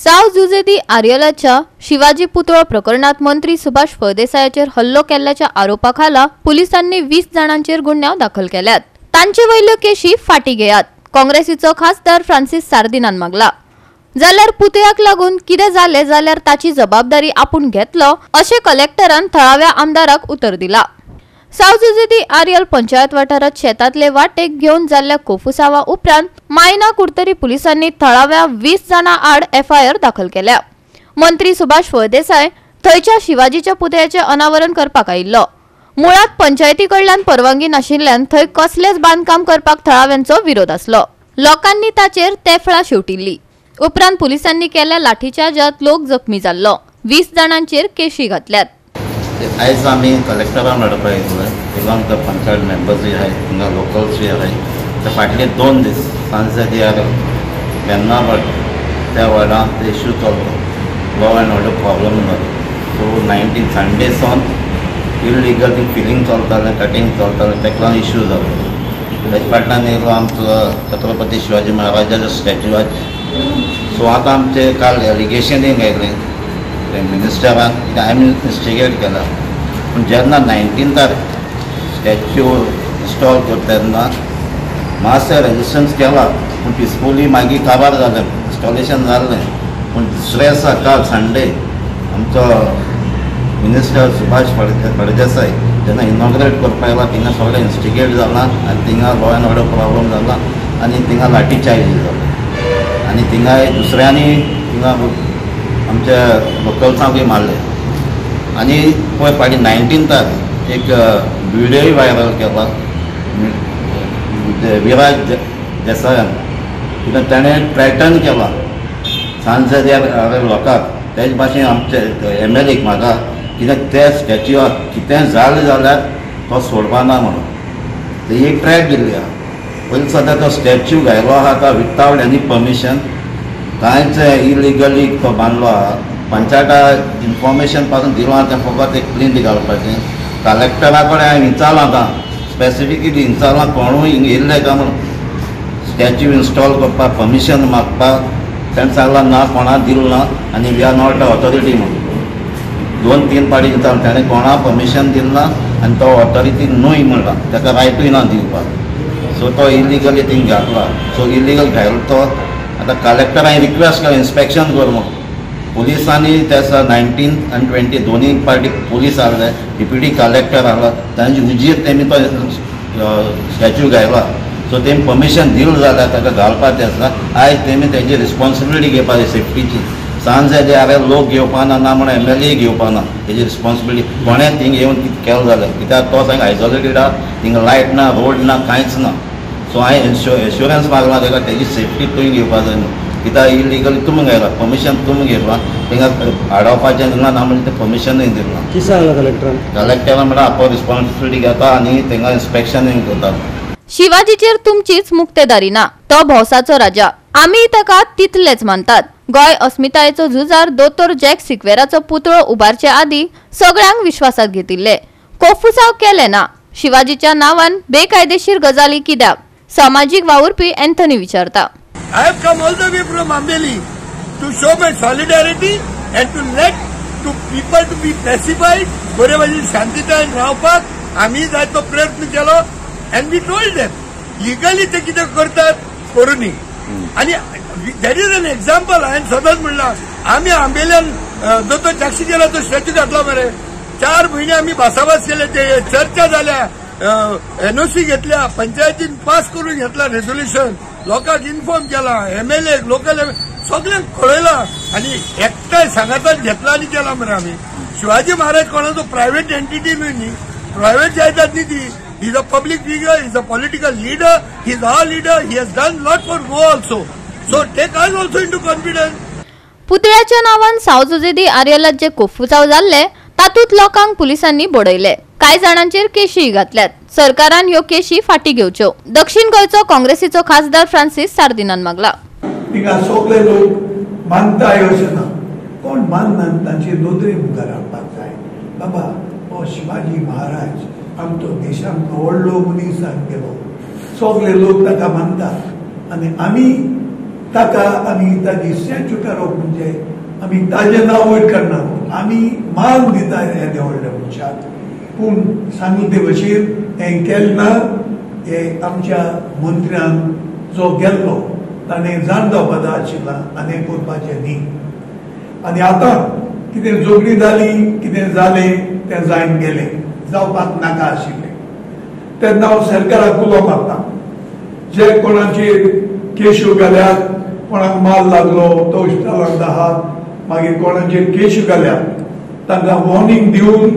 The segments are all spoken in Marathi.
साव जुजेदी आर्यलाच्या शिवाजी पुतळो प्रकरणात मंत्री सुभाष फळदेसायाचेर हल्लो केल्ल्याच्या आरोपाखाला पोलिसांनी 20 जणांचेर गुन्यांव दाखल केल्यात। तांचे वयल्यो केशी फाटी घेयात। काँग्रेसीचो खासदार फ्रांसिस सार्दिनान मागला। जाल्यार पुतळ्याक लागून कितें जालें जाल्यार ताची जबाबदारी आपूण घेतलो अशें कलेक्टरान थळाव्या आमदाराक उतर दिला। साव जुजेदी आर्यल पंचायत वाठारात शेतातले वाटेक घेवन जाल्ल्या कोफुसावा उपरांत मायना कुडतरी पुलिसांनी थळाव्या 20 जणां आड FIR दाखल केल्या। मंत्री सुभाष फळदेसाय थंयच्या शिवाजीच्या पुतळ्याचे अनावरण करपाक आयिल्लो। मुळात पंचायती कडल्यान परवानगी नाशिल्ल्यान थंय कसलेच बांदकाम करपाक थळाव्यांचो विरोध आसलो। लोकांनी ताचेर तेफळां शेवटिल्ली। उपरांत पुलिसांनी केल्ल्या लाठीचार्जात लोक जखमी जाल्लो। 20 जणांचेर केशी घातल्यात। आयज आमी कलेक्टरान मेळपाक येयल्ले इवन द पंचायत मेंबर्स जी आहाय हिंगा लोकल्स जी आहाय ते फाटले 2 दीस सांजे तेन्ना बट त्या वेळार ते इश्यू चलता लॉ एंड ऑर्डर प्रॉब्लम जालो। सो 19 संडे सावन इलिगल फिलिंग चलतालें कटिंग चलतालें तेका लागून इश्यू जालो। तेजे फाटल्यान येयलो आमचो छत्रपती शिवाजी महाराजाच्या स्टॅच्यूआचेर। सो आतां आमचे काल एलिगेशनीक आयलें मिनिस्टरान आमी इन्वेस्टिगेट केला पूण जेन्ना 19 स्टॅच्यू इन्स्टॉल करता तेन्ना मातशें रेजिस्टन्स केला पूण पिसफुली मागीर काबार जालें इन्स्टॉलेशन जाल्लें। पूण दुसऱ्या दिसा काल संडे आमचो मिनिस्टर सुभाष फळदेसाय जेन्ना इनॉग्रेट करपाक येयला थिंगा सगळें इन्वेस्टिगेट जालां आनी थिंगा लॉ एंड ऑर्डर प्रॉब्लम जाला आनी थिंगा लाठी चार्ज जालो आनी थिंगा दुसऱ्यांनी थिंगा आमच्या लोकल्सांकूय मारले। आनी पळय फाटी 19 एक व्हिडियोय व्हायरल केला विराज देसायान कित्याक ताणें थ्रेटन केला सांजे लोकांक तेजे भाशेन आमचे MLA म्हाका कित्याक त्या स्टॅच्यूआक कितें जालें जाल्यार तो सोडपाना म्हणून ते एक ट्रॅक दिल्ली आहा। पयलीं सद्या तो स्टॅच्यू घायलो आहा तो विथआउट एनी परमिशन कांयच इलिगली तो बांदलो आहा। पंचायता इन्फॉर्मेशन पासून दिलो आहा तें फकत एक प्रिंट घालपाचें। कलेक्टरा कडेन हांवें विचारलां आतां स्पेसिफिकली विचारलां कोणूय हिंगा येयल्ले काय म्हणून स्टॅच्यू इन्स्टॉल करपाक परमिशन मागपाक। ताणें सांगलां ना कोणा दिलो ना आनी we are not a authority म्हणून 2-3 फाटी विचारलें ताणें कोणा परमिशन दिलें ना आनी तो ऑथॉरिटी न्हय म्हणला ताका रायटूय ना दिवपाक। सो तो इलिगली थिंग घातला। सो इलिगल घायलो तो आतां कलेक्टरान रिक्वेस्ट केला इन्स्पेक्शन कर म्हणून। पुलिसांनी त्या 19 आनी 20 दोनूय पार्टी पुलीस आहले डिप्युटी कलेक्टर आहला तांची उजीर तेमी तो स्टॅच्यू घायला। सो तेमी परमिशन दिलें जाल्यार ताका घालपाचें आसता। आयज तेमी तेजी रिस्पॉन्सिबिलिटी घेवपाची सेफ्टीची। सांजे जे लोक घेवपाना ना म्हणून MLA घेवपाना तेजी रिस्पॉन्सिबिलिटी। कोणें थिंग येवन कितें केलें जाल्यार कित्याक तो सांग आयसोलेटेड आहा थिंगा लायट ना रोड ना कांयच ना। सो हांवें एश्युरन्स मागला ताका तेजी सेफ्टी तुवें घेवपा जाय न्हू कित्याक इलिगली तुमी घायला परमिशन तुमी घेतला थिंगा हाडोवपाचें ना ना म्हणजे तें परमिशनूय दिना। कितें सांगलां कलेक्टरान म्हळ्यार आपलो रिस्पॉन्सिबिलिटी घेता आनी थिंगा इन्स्पेक्शनूय करता। शिवाजीचेर तुमचीच मुक्तेदारी ना तो भौसाचो राजा आमी ताका तितलेच मानतात। गोंय अस्मितायेचो झुजार दोतोर जॅक सिक्वेराचो पुतळो उबारचे आदी सगळ्यांक विश्वासात घेतिल्ले। कोफुसाव केले ना शिवाजीच्या नांवान बेकायदेशीर गजाली कित्याक सामाजीक वावुरपी एंथनी विचारता। I have come all the way from Ambeli to show my solidarity and to let to people to be pacified. बरे भाशेन शांतीतायेन रावपाक आमी जाय तो प्रयत्न केलो and we told them legally ते कितें करतात करूनी। आनी that is an example हांवें सदांच म्हणलां आमी आंबेल्यान दोतोर जॅक्सिकेराचो स्टॅच्यू घातलो मरे 4 म्हयने आमी भासाभास केले ते चर्चा जाल्या NOC घेतल्या पंचायतीन पास करून घेतला रेझोल्युशन लोकांक इन्फॉर्म केला MLA लोकल सगळ्यांक कळयला आनी एकठांय सांगाताच घेतला आनी केला मरे आमी। शिवाजी महाराज कोणाचो प्रायव्हेट एंटिटी न्ही प्रायव्हेट जायदाद न्ही ती। He is a public figure he is a political leader he is our leader he has done lot for Goa also so take us also into confidence. पुतळ्याच्या नांवान साव जुजेदी आर्यलात जे कोफुसाव जाल्ले तातूंत लोकांक पुलिसांनी बडयले। कांय जाणांचेर केशी घातल्यात। सरकारान ह्यो केशी फाटी घेवच्यो दक्षिण गोंयचो काँग्रेसीचो खासदार फ्रांसिस सार्दिनान मागला। हिंगा सगळे लोक मानता अशें ना कोण मानना तांची नोंदणी मुखार हाडपाक जाय। बाबा हो शिवाजी महाराज आमचो देशांतलो व्हडलो मनीस गेलो सगळे लोक ताका मानतात आनी आमी ताका आमी ताजी स्टॅच्यू करप म्हणजे आमी ताजें नांव वयर करना, आमी मान दिता ह्या व्हडल्या मनशाक. पूण सांगून ते भाशेन हें केलें ना. हे आमच्या मंत्र्यान जो गेल्लो ताणें जाण जावपाचो आशिल्ला आनी हें करपाचें न्ही. आनी आतां कितें झगडी जाली, कितें जालें तें जायन गेलें, जावपाक नाका आशिल्लें. तेन्ना हांव सरकाराक उलो मारता, जे कोणाचेर केश्यो घाल्यात, कोणाक माल लागलो तो हॉस्पिटलांत आहात, मागीर कोणाचेर केश्यो घाल्यात, तांकां वॉर्निंग दिवन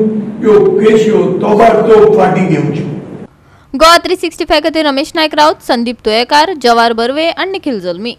ह्यो केश्यो तोबाडतोब फाटीं घेवच्यो. गोवा 365 खातीर रमेश नायक राऊत, संदीप तुयेकार, जवाहर बर्वे आनी निखिल जल्मी.